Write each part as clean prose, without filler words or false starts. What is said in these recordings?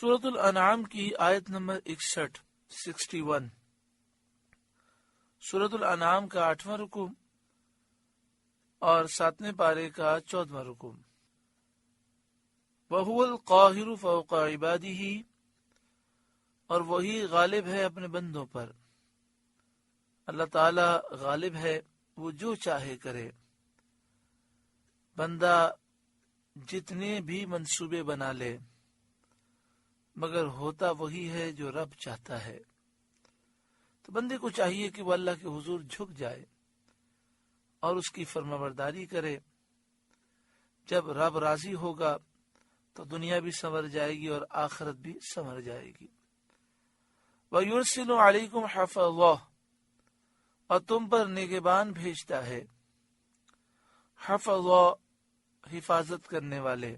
سورۃ الانعام کی آیت نمبر 61 سورۃ الانعام کا 8واں رکوع اور 7ویں پارے کا 14واں رکوع۔ وَهُوَ الْقَاهِرُ فَوْقَ عِبَادِهِ، اور وہی غالب ہے اپنے بندوں پر۔ اللہ تعالی غالب ہے، وہ جو چاہے کرے۔ بندہ جتنے بھی منصوبے بنا لے مگر ہوتا وہی ہے جو رب چاہتا ہے۔ تو بندے کو چاہیے کہ وہ اللہ کے حضور جھک جائے اور اس کی فرمانبرداری کرے۔ جب رب راضی ہوگا تو دنیا بھی سنور جائے گی اور آخرت بھی سنور جائے گی۔ وَيُرْسِلُ عَلَيْكُمْ حَفَظَةً، اور تم پر نگہبان بھیجتا ہے۔ حفظہ، حفاظت کرنے والے۔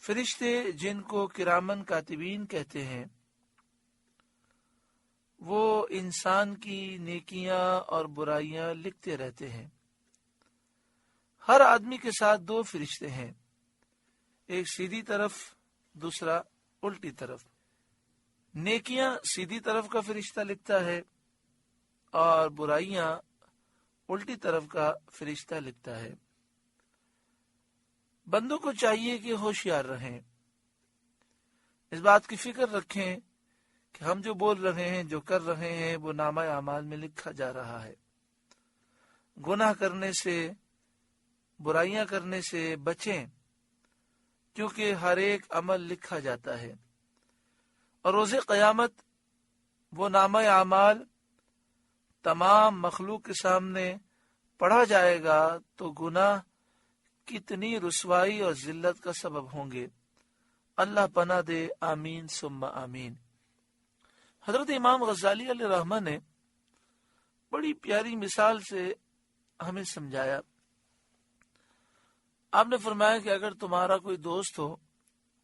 فرشتے جن کو کرامن کاتبین کہتے ہیں، وہ انسان کی نیکیاں اور برائیاں لکھتے رہتے ہیں۔ ہر آدمی کے ساتھ 2 فرشتے ہیں، ایک سیدھی طرف، دوسرا الٹی طرف۔ نیکیاں سیدھی طرف کا فرشتہ لکھتا ہے اور برائیاں الٹی طرف کا فرشتہ لکھتا ہے۔ بندوں کو چاہیے کہ ہوشیار رہیں، اس بات کی فکر رکھیں کہ ہم جو بول رہے ہیں، جو کر رہے ہیں، وہ نامہ اعمال میں لکھا جا رہا ہے۔ گناہ کرنے سے، برائیاں کرنے سے بچیں، کیونکہ ہر ایک عمل لکھا جاتا ہے، اور روز قیامت وہ نامہ اعمال تمام مخلوق کے سامنے پڑھا جائے گا تو گناہ کتنی رسوائی اور ذلت کا سبب ہوں گے۔ اللہ پناہ دے، آمین ثم آمین۔ حضرت امام غزالی علیہ رحمہ نے بڑی پیاری مثال سے ہمیں سمجھایا۔ آپ نے فرمایا کہ اگر تمہارا کوئی دوست ہو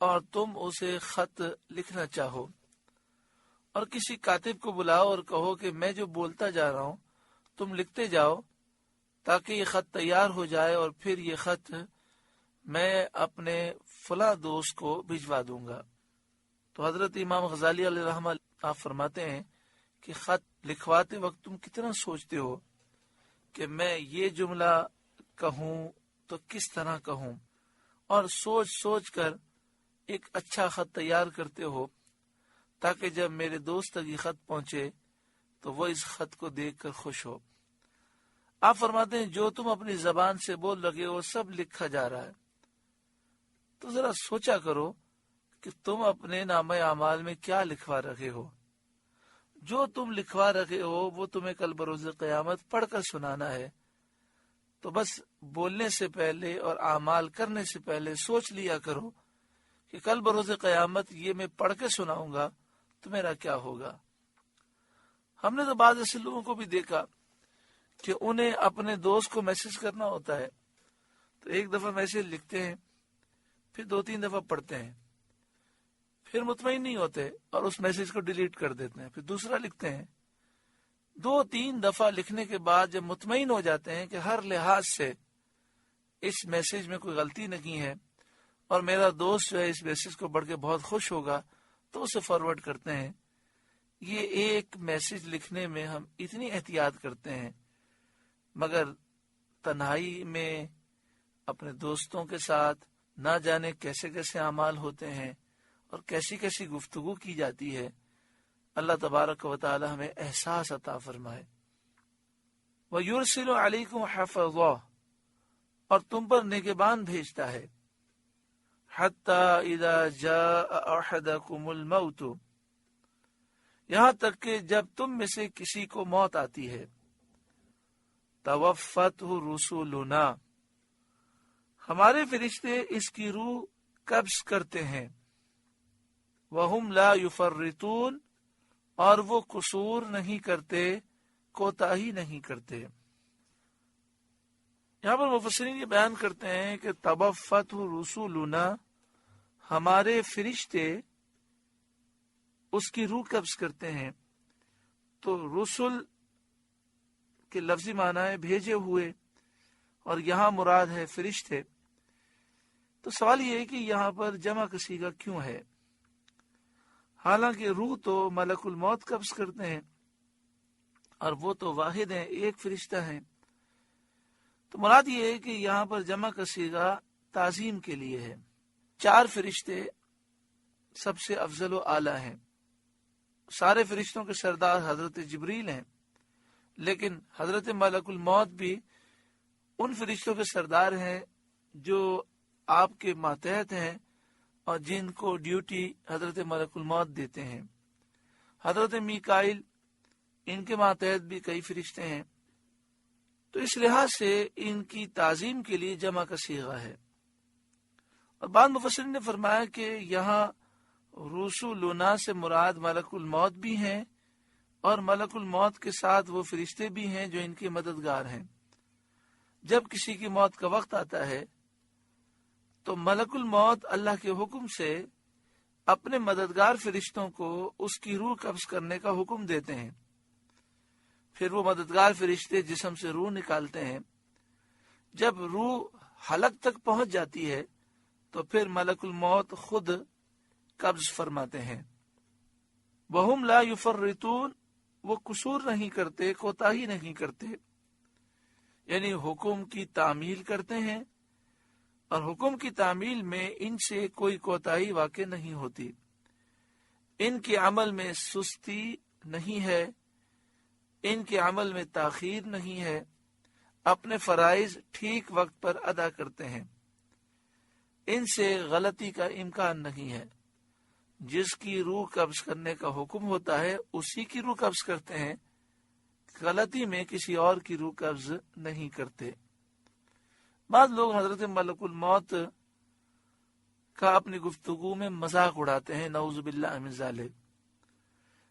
اور تم اسے خط لکھنا چاہو اور کسی کاتب کو بلاؤ اور کہو کہ میں جو بولتا جا رہا ہوں تم لکھتے جاؤ تاکہ یہ خط تیار ہو جائے، اور پھر یہ خط میں اپنے فلاں دوست کو بھجوا دوں گا۔ تو حضرت امام غزالی علیہ رحمہ آپ فرماتے ہیں کہ خط لکھواتے وقت تم کتنا سوچتے ہو کہ میں یہ جملہ کہوں تو کس طرح کہوں، اور سوچ سوچ کر ایک اچھا خط تیار کرتے ہو تاکہ جب میرے دوست تک یہ خط پہنچے تو وہ اس خط کو دیکھ کر خوش ہو۔ آپ فرماتے ہیں جو تم اپنی زبان سے بول رہے ہو سب لکھا جا رہا ہے، تو ذرا سوچا کرو کہ تم اپنے نامہ اعمال میں کیا لکھوا رہے ہو۔ جو تم لکھوا رہے ہو وہ تمہیں کل بروز قیامت پڑھ کر سنانا ہے، تو بس بولنے سے پہلے اور اعمال کرنے سے پہلے سوچ لیا کرو کہ کل بروز قیامت یہ میں پڑھ کے سناؤں گا تو میرا کیا ہوگا۔ ہم نے تو بعض ایسے لوگوں کو بھی دیکھا کہ انہیں اپنے دوست کو میسج کرنا ہوتا ہے تو ایک دفعہ میسج لکھتے ہیں، پھر 2-3 دفعہ پڑھتے ہیں، پھر مطمئن نہیں ہوتے اور اس میسج کو ڈیلیٹ کر دیتے ہیں، پھر دوسرا لکھتے ہیں۔ 2-3 دفعہ لکھنے کے بعد جب مطمئن ہو جاتے ہیں کہ ہر لحاظ سے اس میسج میں کوئی غلطی نہیں ہے اور میرا دوست جو ہے اس میسج کو پڑھ کے بہت خوش ہوگا، تو اسے فارورڈ کرتے ہیں۔ یہ ایک میسج لکھنے میں ہم اتنی احتیاط کرتے ہیں، مگر تنہائی میں اپنے دوستوں کے ساتھ نہ جانے کیسے کیسے اعمال ہوتے ہیں اور کیسی کیسی گفتگو کی جاتی ہے۔ اللہ تبارک و تعالی ہمیں احساس عطا فرمائے۔ وَيُرْسِلُ عَلَيْكُمْ حَفَظَةً، اور تم پر نگہبان بھیجتا ہے۔ حَتَّى إِذَا جَاءَ أَحَدَكُمُ الْمَوْتُ، یہاں تک کہ جب تم میں سے کسی کو موت آتی ہے۔ تَوَفَّتْهُ رُسُلُنَا، ہمارے فرشتے اس کی روح قبض کرتے ہیں۔ وَهُمْ لَا يُفَرِّطُونَ، اور وہ قصور نہیں کرتے، کوتاہی نہیں کرتے۔ یہاں پر مفسرین یہ بیان کرتے ہیں کہ تَوَفَّتْهُ رُسُلُنَا، ہمارے فرشتے اس کی روح قبض کرتے ہیں۔ تو رسل کے لفظی معنی ہے بھیجے ہوئے، اور یہاں مراد ہے فرشتے۔ تو سوال یہ ہے کہ یہاں پر جمع کسی کا کیوں ہے؟ حالانکہ روح تو ملک الموت قبض کرتے ہیں اور وہ تو واحد ہیں، ایک فرشتہ ہیں۔ تو مراد یہ ہے کہ یہاں پر جمع کا صیغہ تعظیم کے لیے ہے۔ 4 فرشتے سب سے افضل و اعلیٰ ہیں۔ سارے فرشتوں کے سردار حضرت جبریل ہیں، لیکن حضرت ملک الموت بھی ان فرشتوں کے سردار ہیں جو آپ کے ماتحت ہیں اور جن کو ڈیوٹی حضرت ملک الموت دیتے ہیں۔ حضرت میکائیل، ان کے ماتحت بھی کئی فرشتے ہیں، تو اس لحاظ سے ان کی تعظیم کے لیے جمع کا صیغہ ہے۔ اور بعض مفسرین نے فرمایا کہ یہاں رسولنا سے مراد ملک الموت بھی ہیں اور ملک الموت کے ساتھ وہ فرشتے بھی ہیں جو ان کے مددگار ہیں۔ جب کسی کی موت کا وقت آتا ہے تو ملک الموت اللہ کے حکم سے اپنے مددگار فرشتوں کو اس کی روح قبض کرنے کا حکم دیتے ہیں۔ پھر وہ مددگار فرشتے جسم سے روح نکالتے ہیں۔ جب روح حلق تک پہنچ جاتی ہے تو پھر ملک الموت خود قبض فرماتے ہیں۔ وَهُمْ لَا يُفَرِّطُونَ، وہ قصور نہیں کرتے، کوتاہی نہیں کرتے، یعنی حکم کی تعمیل کرتے ہیں اور حکم کی تعمیل میں ان سے کوئی کوتاہی واقع نہیں ہوتی۔ ان کے عمل میں سستی نہیں ہے، ان کے عمل میں تاخیر نہیں ہے، اپنے فرائض ٹھیک وقت پر ادا کرتے ہیں۔ ان سے غلطی کا امکان نہیں ہے۔ جس کی روح قبض کرنے کا حکم ہوتا ہے اسی کی روح قبض کرتے ہیں، غلطی میں کسی اور کی روح قبض نہیں کرتے۔ بعض لوگ حضرت ملک الموت کا اپنی گفتگو میں مذاق اڑاتے ہیں، نعوذ باللہ من ذالک۔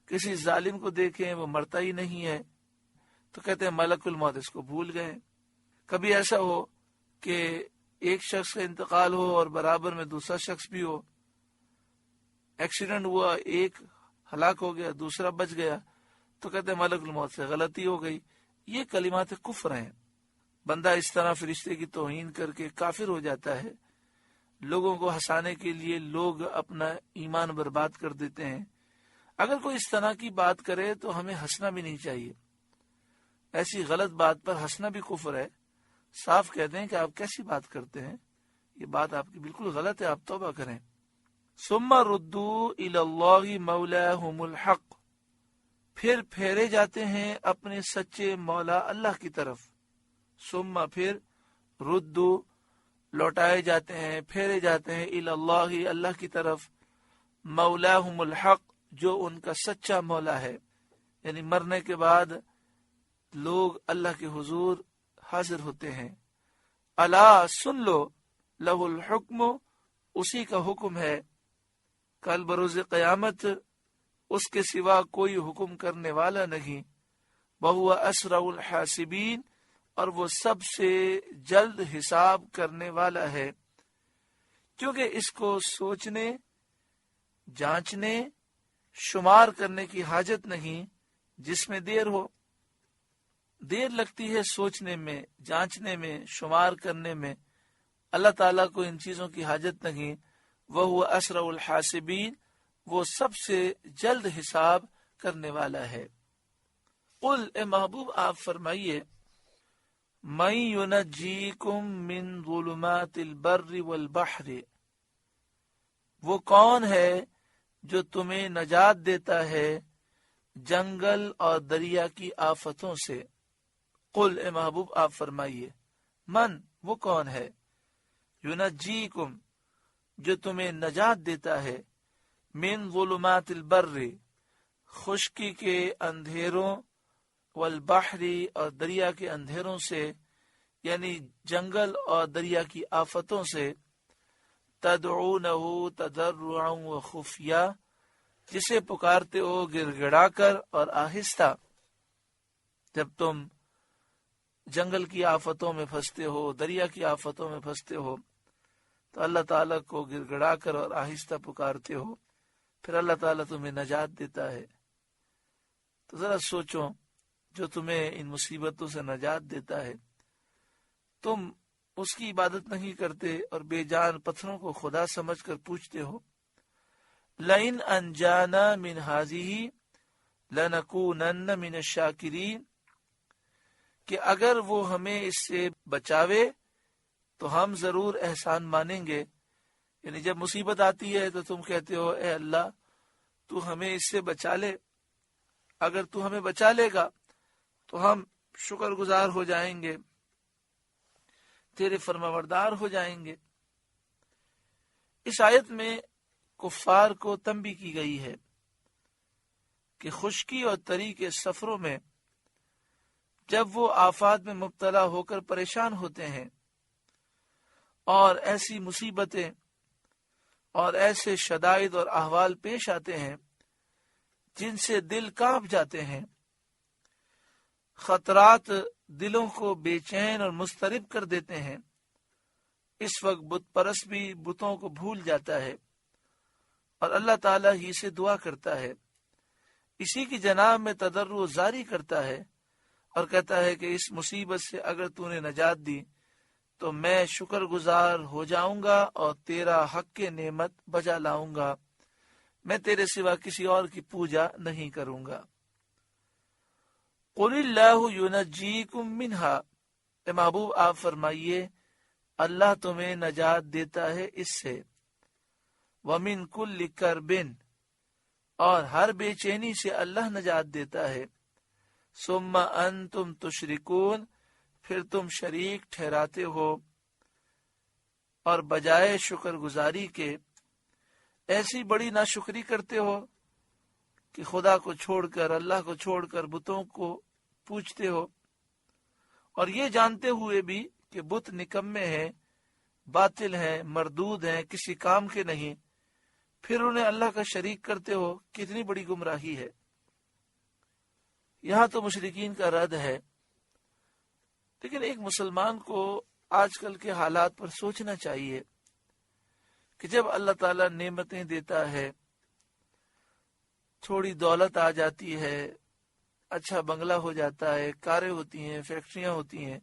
کسی ظالم کو دیکھیں وہ مرتا ہی نہیں ہے تو کہتے ہیں ملک الموت اس کو بھول گئے۔ کبھی ایسا ہو کہ ایک شخص کا انتقال ہو اور برابر میں دوسرا شخص بھی ہو، ایکسیڈنٹ ہوا، ایک ہلاک ہو گیا، دوسرا بچ گیا، تو کہتے ہیں ملک الموت سے غلطی ہو گئی۔ یہ کلمات کفر ہیں۔ بندہ اس طرح فرشتے کی توہین کر کے کافر ہو جاتا ہے۔ لوگوں کو ہنسانے کے لیے لوگ اپنا ایمان برباد کر دیتے ہیں۔ اگر کوئی اس طرح کی بات کرے تو ہمیں ہنسنا بھی نہیں چاہیے۔ ایسی غلط بات پر ہنسنا بھی کفر ہے۔ صاف کہتے ہیں کہ آپ کیسی بات کرتے ہیں، یہ بات آپ کی بالکل غلط ہے، آپ توبہ کریں۔ ثم ردوا الی اللہ مولاہم الحق، پھر پھیرے جاتے ہیں اپنے سچے مولا اللہ کی طرف۔ ثم پھر ردو لوٹائے جاتے ہیں، پھیرے جاتے ہیں الی اللہ اللہ کی طرف، مولاہم الحق جو ان کا سچا مولا ہے۔ یعنی مرنے کے بعد لوگ اللہ کے حضور حاضر ہوتے ہیں۔ الا سن لو، لہ الحکم، اسی کا حکم ہے، کل بروز قیامت اس کے سوا کوئی حکم کرنے والا نہیں۔ وہو اسرع الحاسبین، اور وہ سب سے جلد حساب کرنے والا ہے، کیونکہ اس کو سوچنے، جانچنے، شمار کرنے کی حاجت نہیں جس میں دیر ہو۔ دیر لگتی ہے سوچنے میں، جانچنے میں، شمار کرنے میں، اللہ تعالیٰ کو ان چیزوں کی حاجت نہیں۔ وہو اسرع الحاسبین، وہ سب سے جلد حساب کرنے والا ہے۔ قل، اے محبوب آپ فرمائیے، من ینجیکم من ظلمات البر والبحر، وہ کون ہے جو تمہیں نجات دیتا ہے جنگل اور دریا کی آفتوں سے۔ قل، اے محبوب آپ فرمائیے، من، وہ کون ہے، ینجیکم، جو تمہیں نجات دیتا ہے، من ظلمات البر، خشکی کے اندھیروں، والبحر، اور دریا کے اندھیروں سے، یعنی جنگل اور دریا کی آفتوں سے، تدعونہ تضرعا وخفیہ، جسے پکارتے ہو گڑ گڑا کر اور آہستہ۔ جب تم جنگل کی آفتوں میں پھنستے ہو، دریا کی آفتوں میں پھنستے ہو، تو اللہ تعالیٰ کو گڑ گڑا کر اور آہستہ پکارتے ہو، پھر اللہ تعالیٰ تمہیں نجات دیتا ہے۔ تو ذرا سوچو، جو تمہیں ان مصیبتوں سے نجات دیتا ہے، تم اس کی عبادت نہیں کرتے اور بے جان پتھروں کو خدا سمجھ کر پوچھتے ہو۔ لئن انجانا من ہذہ لنکونن من الشاکرین، کہ اگر وہ ہمیں اس سے بچاوے تو ہم ضرور احسان مانیں گے۔ یعنی جب مصیبت آتی ہے تو تم کہتے ہو اے اللہ تو ہمیں اس سے بچا لے، اگر تو ہمیں بچا لے گا تو ہم شکر گزار ہو جائیں گے، تیرے فرمانبردار ہو جائیں گے۔ اس آیت میں کفار کو تنبیہ کی گئی ہے کہ خشکی اور تری کے سفروں میں جب وہ آفات میں مبتلا ہو کر پریشان ہوتے ہیں اور ایسی مصیبتیں اور ایسے شدائد اور احوال پیش آتے ہیں جن سے دل کانپ جاتے ہیں، خطرات دلوں کو بے چین اور مضطرب کر دیتے ہیں، اس وقت بت پرست بھی بتوں کو بھول جاتا ہے اور اللہ تعالیٰ ہی سے دعا کرتا ہے، اسی کی جناب میں تضرع زاری کرتا ہے اور کہتا ہے کہ اس مصیبت سے اگر تو نے نجات دی تو میں شکر گزار ہو جاؤں گا اور تیرا حق کے نعمت بجا لاؤں گا، میں تیرے سوا کسی اور کی پوجا نہیں کروں گا۔ قل اللہ ینجیکم منہا، اے محبوب آپ فرمائیے اللہ تمہیں نجات دیتا ہے اس سے، ومن کل کرب، اور ہر بے چینی سے اللہ نجات دیتا ہے، ثم انتم تشرکون، پھر تم شریک ٹھہراتے ہو اور بجائے شکر گزاری کے ایسی بڑی ناشکری کرتے ہو کہ خدا کو چھوڑ کر، اللہ کو چھوڑ کر بتوں کو پوجتے ہو، اور یہ جانتے ہوئے بھی کہ بت نکمے ہیں، باطل ہیں، مردود ہیں، کسی کام کے نہیں، پھر انہیں اللہ کا شریک کرتے ہو، کتنی بڑی گمراہی ہے۔ یہاں تو مشرکین کا رد ہے، لیکن ایک مسلمان کو آج کل کے حالات پر سوچنا چاہیے کہ جب اللہ تعالیٰ نعمتیں دیتا ہے، تھوڑی دولت آ جاتی ہے، اچھا بنگلہ ہو جاتا ہے، کاریں ہوتی ہیں، فیکٹریاں ہوتی ہیں،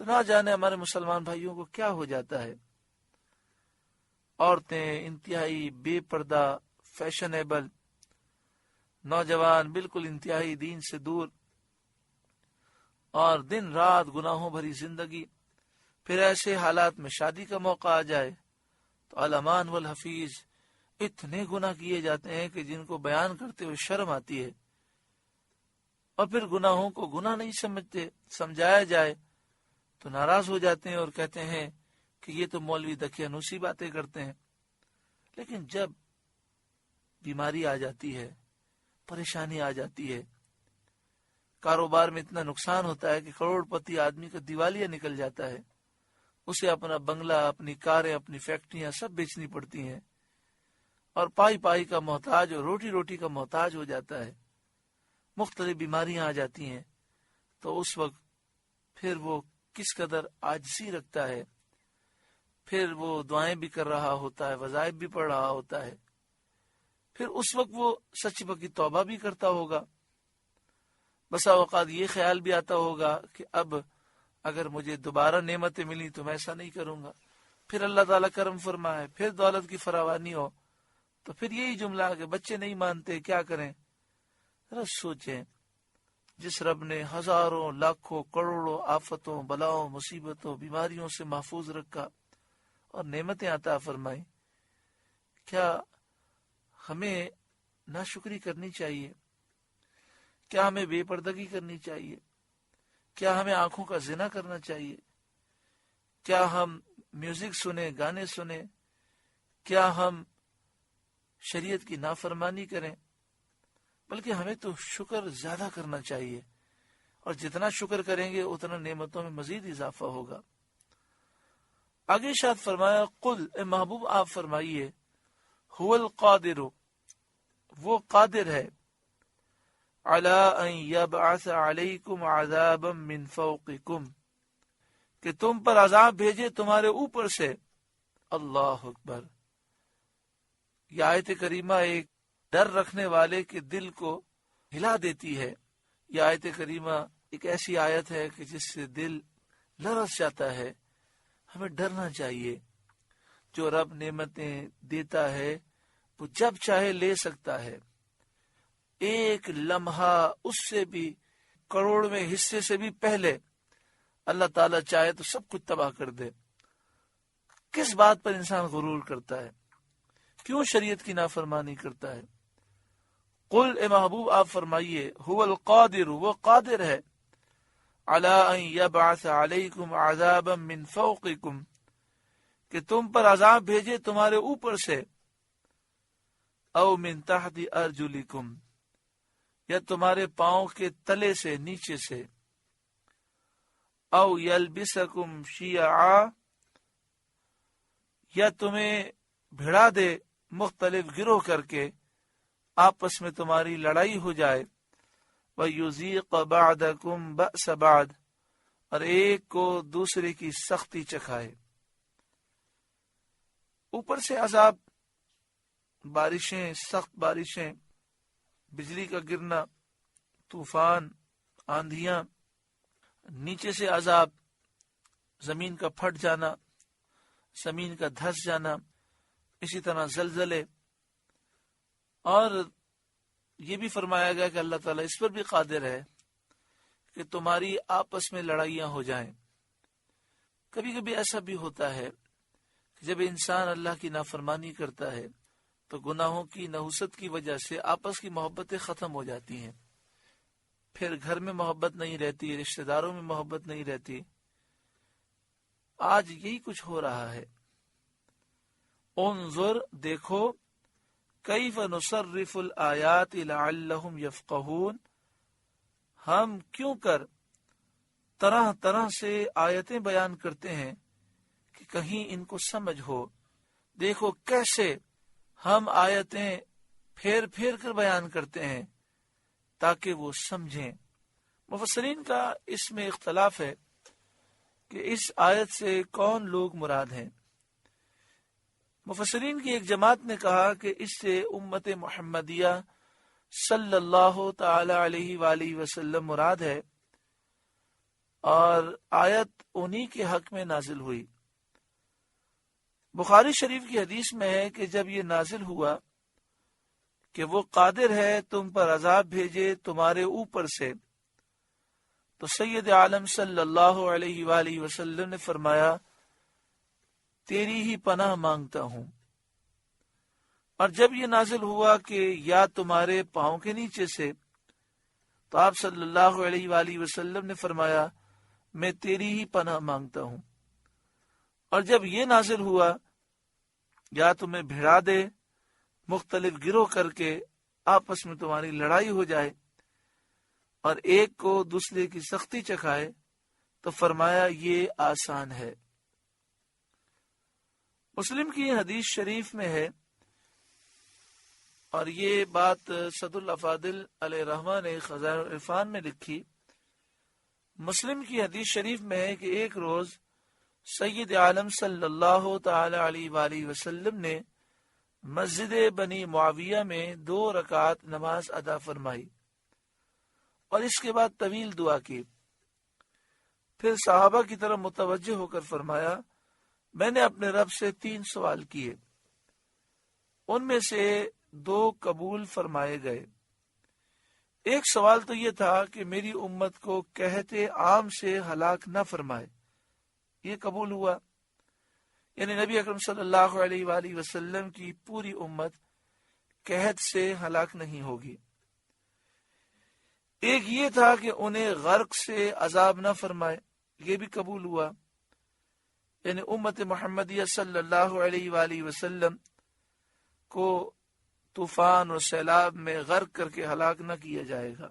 تو نہ جانے ہمارے مسلمان بھائیوں کو کیا ہو جاتا ہے۔ عورتیں انتہائی بے پردہ، فیشنیبل، نوجوان بالکل انتہائی دین سے دور، اور دن رات گناہوں بھری زندگی، پھر ایسے حالات میں شادی کا موقع آ جائے تو الامان والحفیظ اتنے گناہ کیے جاتے ہیں کہ جن کو بیان کرتے ہوئے شرم آتی ہے، اور پھر گناہوں کو گناہ نہیں سمجھتے، سمجھایا جائے تو ناراض ہو جاتے ہیں اور کہتے ہیں کہ یہ تو مولوی دقیانوسی باتیں کرتے ہیں۔ لیکن جب بیماری آ جاتی ہے، پریشانی آ جاتی ہے، کاروبار میں اتنا نقصان ہوتا ہے کہ کروڑ پتی آدمی کا دیوالیہ نکل جاتا ہے، اسے اپنا بنگلہ، اپنی کاریں، اپنی فیکٹریاں سب بیچنی پڑتی ہیں، اور پائی پائی کا محتاج اور روٹی روٹی کا محتاج ہو جاتا ہے، مختلف بیماریاں آ جاتی ہیں، تو اس وقت پھر وہ کس قدر عاجزی رکھتا ہے، پھر وہ دعائیں بھی کر رہا ہوتا ہے، وظائف بھی پڑھ رہا ہوتا ہے، پھر اس وقت وہ سچی پکی توبہ بھی کرتا ہوگا، بسا اوقات یہ خیال بھی آتا ہوگا کہ اب اگر مجھے دوبارہ نعمتیں ملی تو میں ایسا نہیں کروں گا، پھر اللہ تعالیٰ کرم فرمائے، پھر دولت کی فراوانی ہو تو پھر یہی جملہ کہ بچے نہیں مانتے، کیا کریں۔ ذرا سوچیں، جس رب نے ہزاروں لاکھوں کروڑوں آفتوں، بلاؤں، مصیبتوں، بیماریوں سے محفوظ رکھا اور نعمتیں عطا فرمائی، کیا ہمیں ناشکری کرنی چاہیے؟ کیا ہمیں بے پردگی کرنی چاہیے؟ کیا ہمیں آنکھوں کا زنا کرنا چاہیے؟ کیا ہم میوزک سنیں، گانے سنیں؟ کیا ہم شریعت کی نافرمانی کریں؟ بلکہ ہمیں تو شکر زیادہ کرنا چاہیے، اور جتنا شکر کریں گے اتنا نعمتوں میں مزید اضافہ ہوگا۔ آگے ارشاد فرمایا، قل، اے محبوب آپ فرمائیے، هو القادر، وہ قادر ہے، علی ان یبعث علیکم عذابا من فوقکم، کہ تم پر عذاب بھیجے تمہارے اوپر سے۔ اللہ اکبر۔ یہ آیت کریمہ ایک ڈر رکھنے والے کے دل کو ہلا دیتی ہے۔ یہ آیت کریمہ ایک ایسی آیت ہے کہ جس سے دل لرز جاتا ہے۔ ہمیں ڈرنا چاہیے، جو رب نعمتیں دیتا ہے وہ جب چاہے لے سکتا ہے. ایک لمحہ اس سے بھی کروڑویں حصے سے بھی پہلے اللہ تعالیٰ چاہے تو سب کچھ تباہ کر دے. کس بات پر انسان غرور کرتا ہے؟ کیوں شریعت کی نافرمانی کرتا ہے؟ قل اے محبوب آپ فرمائیے هو القادر، وہ قادر ہے، علی ان یبعث علیکم عذابا من فوقکم، کہ تم پر عذاب بھیجے تمہارے اوپر سے، او من تحت ارجلکم، یا تمہارے پاؤں کے تلے سے، نیچے سے، او یلبسکم شیعا، یا تمہیں بھیڑا دے مختلف گروہ کر کے، آپس میں تمہاری لڑائی ہو جائے، وَيُذِيقَ بَعْدَكُمْ بَأْسَ بَعْدٍ، اور ایک کو دوسرے کی سختی چکھائے. اوپر سے عذاب، بارشیں، سخت بارشیں، بجلی کا گرنا، طوفان، آندھیاں، نیچے سے عذاب، زمین کا پھٹ جانا، زمین کا دھس جانا، اسی طرح زلزلے. اور یہ بھی فرمایا گیا کہ اللہ تعالیٰ اس پر بھی قادر ہے کہ تمہاری آپس میں لڑائیاں ہو جائیں. کبھی کبھی ایسا بھی ہوتا ہے کہ جب انسان اللہ کی نافرمانی کرتا ہے تو گناہوں کی نحوست کی وجہ سے آپس کی محبتیں ختم ہو جاتی ہیں. پھر گھر میں محبت نہیں رہتی، رشتہ داروں میں محبت نہیں رہتی. آج یہی کچھ ہو رہا ہے. انظر، دیکھو، کیف نصرف الآیات لعلہم یفقہون، ہم کیوں کر طرح طرح سے آیتیں بیان کرتے ہیں کہ کہیں ان کو سمجھ ہو. دیکھو کیسے ہم آیتیں پھیر پھیر کر بیان کرتے ہیں تاکہ وہ سمجھیں. مفسرین کا اس میں اختلاف ہے کہ اس آیت سے کون لوگ مراد ہیں. مفسرین کی ایک جماعت نے کہا کہ اس سے امت محمدیہ صلی اللہ تعالی علیہ وآلہ وسلم مراد ہے، اور آیت انہی کے حق میں نازل ہوئی. بخاری شریف کی حدیث میں ہے کہ جب یہ نازل ہوا کہ وہ قادر ہے تم پر عذاب بھیجے تمہارے اوپر سے، تو سید عالم صلی اللہ علیہ وآلہ وسلم نے فرمایا تیری ہی پناہ مانگتا ہوں. اور جب یہ نازل ہوا کہ یا تمہارے پاؤں کے نیچے سے، تو آپ صلی اللہ علیہ وآلہ وسلم نے فرمایا میں تیری ہی پناہ مانگتا ہوں. اور جب یہ نازل ہوا یا تمہیں بھیڑا دے مختلف گروہ کر کے، آپس میں تمہاری لڑائی ہو جائے، اور ایک کو دوسرے کی سختی چکھائے، تو فرمایا یہ آسان ہے. مسلم کی حدیث شریف میں ہے، اور یہ بات صدر الافاضل علیہ رحمہ نے خزائن العرفان میں لکھی. مسلم کی حدیث شریف میں ہے کہ ایک روز سید عالم صلی اللہ تعالی علیہ وآلہ وسلم نے مسجد بنی معاویہ میں 2 رکعت نماز ادا فرمائی، اور اس کے بعد طویل دعا کی. پھر صحابہ کی طرف متوجہ ہو کر فرمایا میں نے اپنے رب سے 3 سوال کیے، ان میں سے 2 قبول فرمائے گئے. ایک سوال تو یہ تھا کہ میری امت کو قحط عام سے ہلاک نہ فرمائے، یہ قبول ہوا، یعنی نبی اکرم صلی اللہ علیہ وآلہ وسلم کی پوری امت قحط سے ہلاک نہیں ہوگی. ایک یہ تھا کہ انہیں غرق سے عذاب نہ فرمائے، یہ بھی قبول ہوا، یعنی امت محمدیہ صلی اللہ علیہ وآلہ وسلم کو طوفان اور سیلاب میں غرق کر کے ہلاک نہ کیا جائے گا.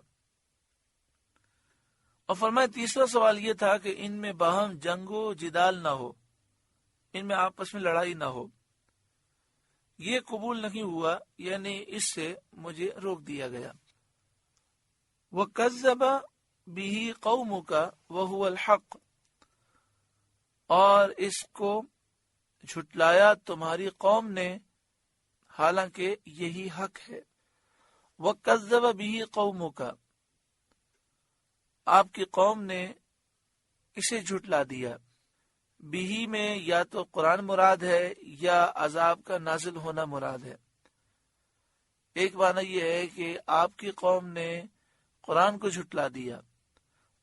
اور فرمایا تیسرا سوال یہ تھا کہ ان میں باہم جنگ و جدال نہ ہو، ان میں آپس میں لڑائی نہ ہو، یہ قبول نہیں ہوا، یعنی اس سے مجھے روک دیا گیا. وَكَذَّبَ بِهِ قَوْمُكَ وَهُوَ الْحَقُّ، اور اس کو جھٹلایا تمہاری قوم نے حالانکہ یہی حق ہے. وَكَذَّبَ بِهِ قَوْمُكَ، آپ کی قوم نے اسے جھٹلا دیا. بھی میں یا تو قرآن مراد ہے یا عذاب کا نازل ہونا مراد ہے. ایک معنی یہ ہے کہ آپ کی قوم نے قرآن کو جھٹلا دیا،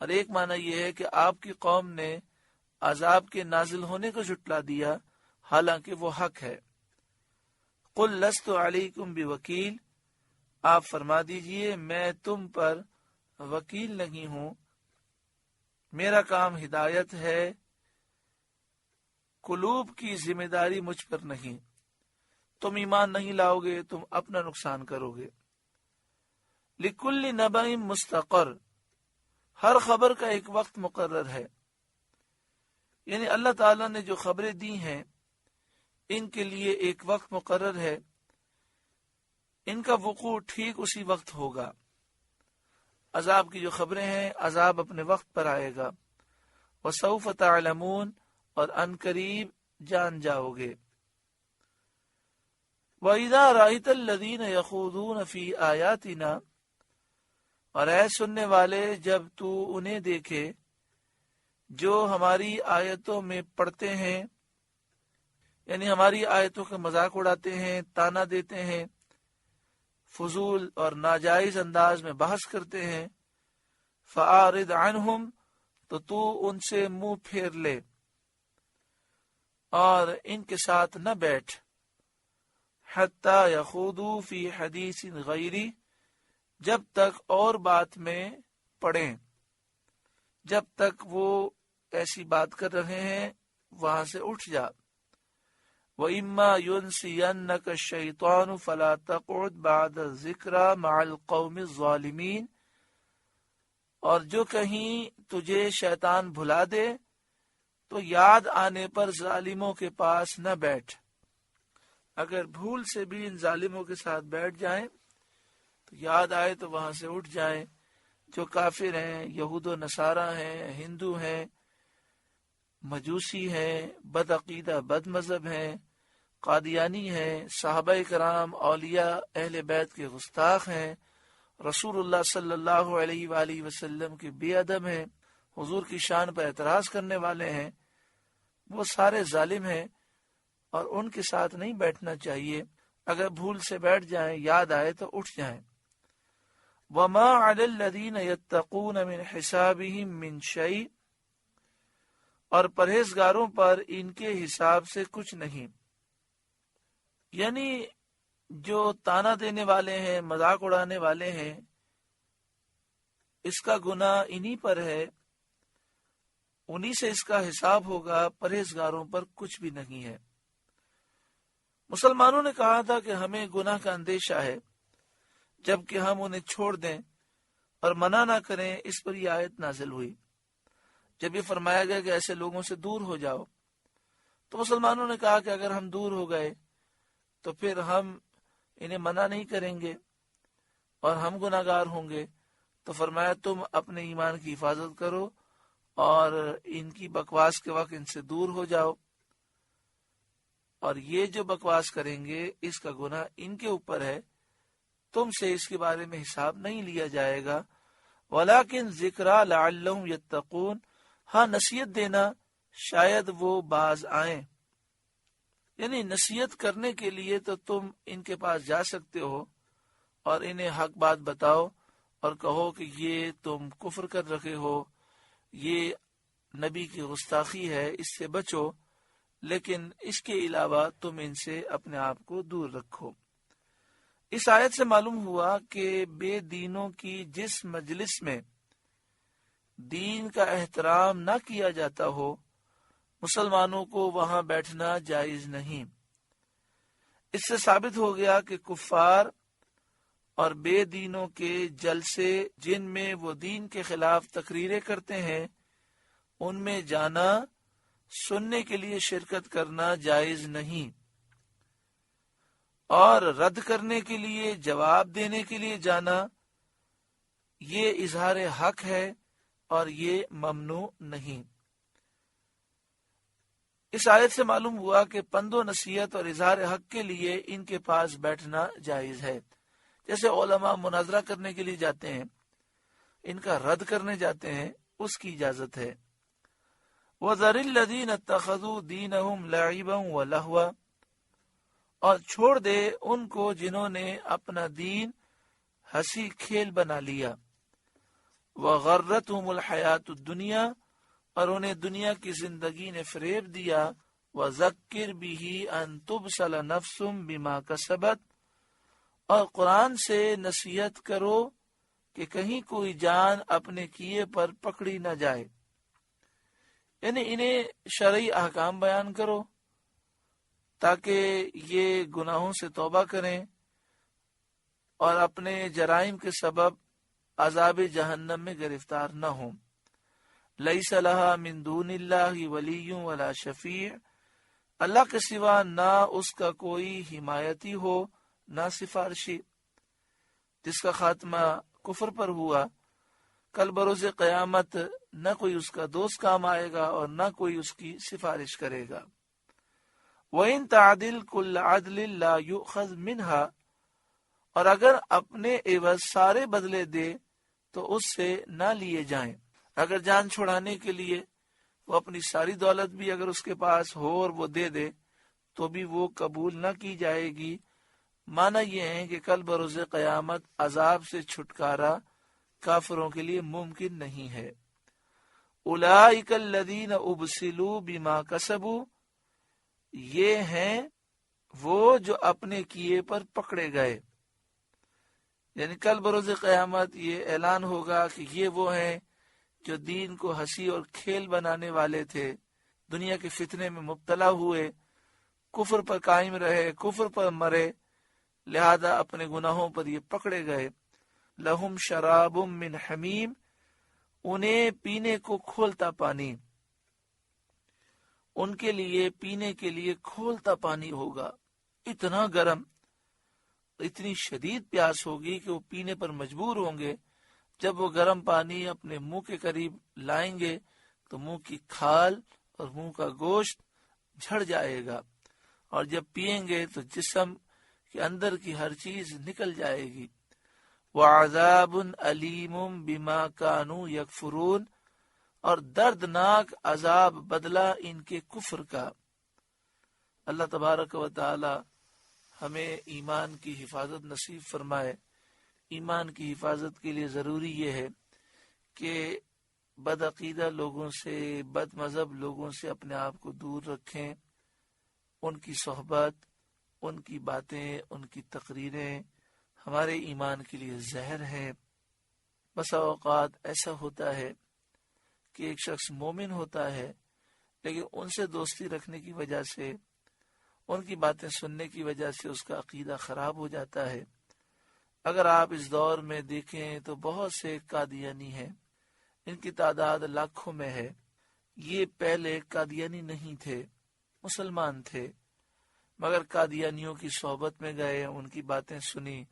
اور ایک معنی یہ ہے کہ آپ کی قوم نے عذاب کے نازل ہونے کو جھٹلا دیا حالانکہ وہ حق ہے۔ قل لست علیکم بوکیل، آپ فرما دیجئے میں تم پر وکیل نہیں ہوں، میرا کام ہدایت ہے، قلوب کی ذمہ داری مجھ پر نہیں، تم ایمان نہیں لاؤ گے، تم اپنا نقصان کرو گے۔ لکل نبأ مستقر، ہر خبر کا ایک وقت مقرر ہے، یعنی اللہ تعالیٰ نے جو خبریں دی ہیں ان کے لیے ایک وقت مقرر ہے، ان کا وقوع ٹھیک اسی وقت ہوگا۔ عذاب کی جو خبریں ہیں، عذاب اپنے وقت پر آئے گا۔ وسوف تعلمون، اور ان قریب جان جاؤ گے۔ وَإِذَا رَأَيْتَ الَّذِينَ يَخُوضُونَ فِي آيَاتِنَا، اور اے سننے والے جب تو انہیں دیکھے جو ہماری آیتوں میں پڑھتے ہیں، یعنی ہماری آیتوں کا مذاق اڑاتے ہیں، تانا دیتے ہیں، فضول اور ناجائز انداز میں بحث کرتے ہیں، فَأَعْرِضْ عَنْهُمْ، تو ان سے منہ پھیر لے اور ان کے ساتھ نہ بیٹھ، حَتَّى يَخُوضُوا فِي حَدِيثٍ غَيْرِهِ، جب تک اور بات میں پڑھیں، جب تک وہ ایسی بات کر رہے ہیں وہاں سے اٹھ جا۔ وَإِمَّا يُنْسِيَنَّكَ الشَّيْطَانُ فَلَا تَقْعُدْ بَعْدَ الذِّكْرَى مَعَ الْقَوْمِ الظَّالِمِينَ، اور جو کہیں تجھے شیطان بھلا دے تو یاد آنے پر ظالموں کے پاس نہ بیٹھ۔ اگر بھول سے بھی ان ظالموں کے ساتھ بیٹھ جائیں تو یاد آئے تو وہاں سے اٹھ جائیں۔ جو کافر ہیں، یہود و نصارہ ہیں، ہندو ہیں، مجوسی ہیں، بد عقیدہ بد مذہب ہیں، قادیانی ہیں، صحابہ کرام اولیاء اہل بیت کے گستاخ ہیں، رسول اللہ صلی اللہ علیہ وآلہ وسلم کے بے ادب ہیں، حضور کی شان پر اعتراض کرنے والے ہیں، وہ سارے ظالم ہیں اور ان کے ساتھ نہیں بیٹھنا چاہیے۔ اگر بھول سے بیٹھ جائیں، یاد آئے تو اٹھ جائیں۔ وَمَا عَلَى الَّذِينَ يَتَّقُونَ مِنْ حِسَابِهِمْ مِنْ شَيْءٍ، اور پرہیزگاروں پر ان کے حساب سے کچھ نہیں، یعنی جو تانا دینے والے ہیں، مذاق اڑانے والے ہیں، اس کا گناہ انہی پر ہے، انہی سے اس کا حساب ہوگا، پرہیزگاروں پر کچھ بھی نہیں ہے۔ مسلمانوں نے کہا تھا کہ ہمیں گناہ کا اندیشہ ہے، جبکہ ہم انہیں چھوڑ دیں اور منع نہ کریں، اس پر یہ آیت نازل ہوئی۔ جب یہ فرمایا گیا کہ ایسے لوگوں سے دور ہو جاؤ، تو مسلمانوں نے کہا کہ اگر ہم دور ہو گئے تو پھر ہم انہیں منع نہیں کریں گے اور ہم گناہگار ہوں گے۔ تو فرمایا تم اپنے ایمان کی حفاظت کرو اور ان کی بکواس کے وقت ان سے دور ہو جاؤ، اور یہ جو بکواس کریں گے اس کا گناہ ان کے اوپر ہے، تم سے اس کے بارے میں حساب نہیں لیا جائے گا۔ وَلَكِنْ ذِكْرَى لَعَلَّهُمْ يَتَّقُونَ، ہاں نصیحت دینا شاید وہ باز آئیں، یعنی نصیحت کرنے کے لیے تو تم ان کے پاس جا سکتے ہو اور انہیں حق بات بتاؤ اور کہو کہ یہ تم کفر کر رکھے ہو، یہ نبی کی گستاخی ہے، اس سے بچو، لیکن اس کے علاوہ تم ان سے اپنے آپ کو دور رکھو۔ اس آیت سے معلوم ہوا کہ بے دینوں کی جس مجلس میں دین کا احترام نہ کیا جاتا ہو، مسلمانوں کو وہاں بیٹھنا جائز نہیں۔ اس سے ثابت ہو گیا کہ کفار اور بے دینوں کے جلسے جن میں وہ دین کے خلاف تقریریں کرتے ہیں، ان میں جانا، سننے کے لیے شرکت کرنا جائز نہیں، اور رد کرنے کے لیے، جواب دینے کے لیے جانا یہ اظہار حق ہے اور یہ ممنوع نہیں۔ اس آیت سے معلوم ہوا کہ پند و نصیحت اور اظہار حق کے لیے ان کے پاس بیٹھنا جائز ہے۔ جیسے علماء مناظرہ کرنے کے لیے جاتے ہیں، ان کا رد کرنے جاتے ہیں، اس کی اجازت ہے۔ وَذَرِ الَّذِينَ اتَّخَذُوا دِينَهُمْ لَعِبًا وَلَهْوًا، اور چھوڑ دے ان کو جنہوں نے اپنا دین ہنسی کھیل بنا لیا، وغرتہم الحیات الدنیا، اور انہیں دنیا کی زندگی نے فریب دیا، وذکر بہ ان تبصل نفس بما کسبت، اور قرآن سے نصیحت کرو کہ کہیں کوئی جان اپنے کیے پر پکڑی نہ جائے، یعنی انہیں شرعی احکام بیان کرو تاکہ یہ گناہوں سے توبہ کریں اور اپنے جرائم کے سبب عذاب جہنم میں گرفتار نہ ہوں۔ لیس لہا من دون اللہ ولی ولا شفیع، اللہ کے سوا نہ اس کا کوئی حمایتی ہو نہ سفارشی۔ جس کا خاتمہ کفر پر ہوا، کل بروز قیامت نہ کوئی اس کا دوست کام آئے گا اور نہ کوئی اس کی سفارش کرے گا۔ وَإِن تَعْدِلْ كُلَّ عَدْلٍ لَا يُؤْخَذْ مِنْهَا، اور اگر اپنے عوض سارے بدلے دے تو اس سے نہ لیے جائیں۔ اگر جان چھڑانے کے لیے وہ اپنی ساری دولت بھی اگر اس کے پاس ہو اور وہ دے دے تو بھی وہ قبول نہ کی جائے گی۔ معنی یہ ہے کہ کل بروز قیامت عذاب سے چھٹکارا کافروں کے لیے ممکن نہیں ہے۔ اولئک الذین ابسلوا بما کسبوا، یہ ہیں وہ جو اپنے کیے پر پکڑے گئے، یعنی کل بروز قیامت یہ اعلان ہوگا کہ یہ وہ ہیں جو دین کو ہنسی اور کھیل بنانے والے تھے، دنیا کے فتنے میں مبتلا ہوئے، کفر پر قائم رہے، کفر پر مرے، لہذا اپنے گناہوں پر یہ پکڑے گئے۔ لہم شراب من حمیم، انہیں پینے کو کھولتا پانی، ان کے لیے پینے کے لیے کھولتا پانی ہوگا، اتنا گرم، اتنی شدید پیاس ہوگی کہ وہ پینے پر مجبور ہوں گے۔ جب وہ گرم پانی اپنے منہ کے قریب لائیں گے تو منہ کی کھال اور منہ کا گوشت جھڑ جائے گا، اور جب پئیں گے تو جسم کے اندر کی ہر چیز نکل جائے گی۔ وعذاب علیم بما کانوا یکفرون، اور دردناک عذاب بدلہ ان کے کفر کا۔ اللہ تبارک و تعالی ہمیں ایمان کی حفاظت نصیب فرمائے۔ ایمان کی حفاظت کے لیے ضروری یہ ہے کہ بدعقیدہ لوگوں سے، بد مذہب لوگوں سے اپنے آپ کو دور رکھیں۔ ان کی صحبت، ان کی باتیں، ان کی تقریریں ہمارے ایمان کے لیے زہر ہے۔ بسا اوقات ایسا ہوتا ہے کہ ایک شخص مومن ہوتا ہے لیکن ان سے دوستی رکھنے کی وجہ سے، ان کی باتیں سننے کی وجہ سے اس کا عقیدہ خراب ہو جاتا ہے۔ اگر آپ اس دور میں دیکھیں تو بہت سے قادیانی ہیں، ان کی تعداد لاکھوں میں ہے۔ یہ پہلے قادیانی نہیں تھے، مسلمان تھے، مگر قادیانیوں کی صحبت میں گئے، ان کی باتیں سنی،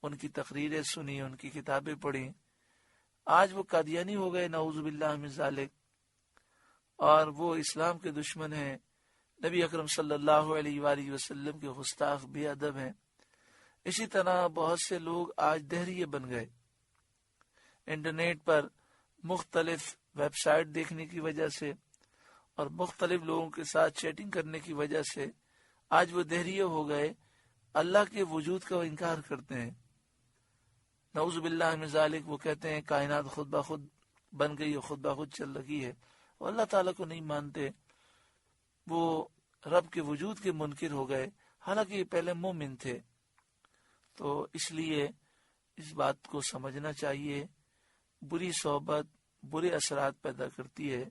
ان کی تقریریں سنی، ان کی کتابیں پڑھی، آج وہ قادیانی ہو گئے، نعوذ باللہ من ذالک، اور وہ اسلام کے دشمن ہیں، نبی اکرم صلی اللہ علیہ وآلہ وسلم کے گستاخ بے ادب ہیں۔ اسی طرح بہت سے لوگ آج دہریے بن گئے، انٹرنیٹ پر مختلف ویب سائٹ دیکھنے کی وجہ سے اور مختلف لوگوں کے ساتھ چیٹنگ کرنے کی وجہ سے آج وہ دہریے ہو گئے، اللہ کے وجود کا وہ انکار کرتے ہیں، نعوذ باللہ من ذالک۔ وہ کہتے ہیں کائنات خود بخود بن گئی ہے، خود بخود چل رہی ہے، اور اللہ تعالیٰ کو نہیں مانتے، وہ رب کے وجود کے منکر ہو گئے، حالانکہ یہ پہلے مومن تھے۔ تو اس لیے اس بات کو سمجھنا چاہیے، بری صحبت برے اثرات پیدا کرتی ہے۔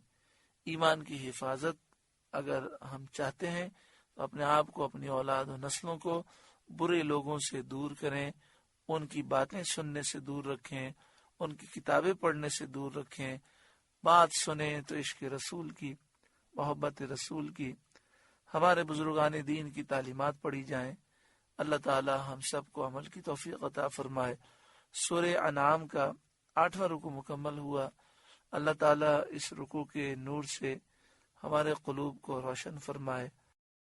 ایمان کی حفاظت اگر ہم چاہتے ہیں تو اپنے آپ کو، اپنی اولاد و نسلوں کو برے لوگوں سے دور کریں، ان کی باتیں سننے سے دور رکھیں، ان کی کتابیں پڑھنے سے دور رکھیں، بات سنیں تو عشق رسول کی، محبت رسول کی، ہمارے بزرگان دین کی تعلیمات پڑھی جائیں۔ اللہ تعالی ہم سب کو عمل کی توفیق عطا فرمائے۔ سورہ انعام کا 8واں رکوع مکمل ہوا۔ اللہ تعالی اس رکوع کے نور سے ہمارے قلوب کو روشن فرمائے۔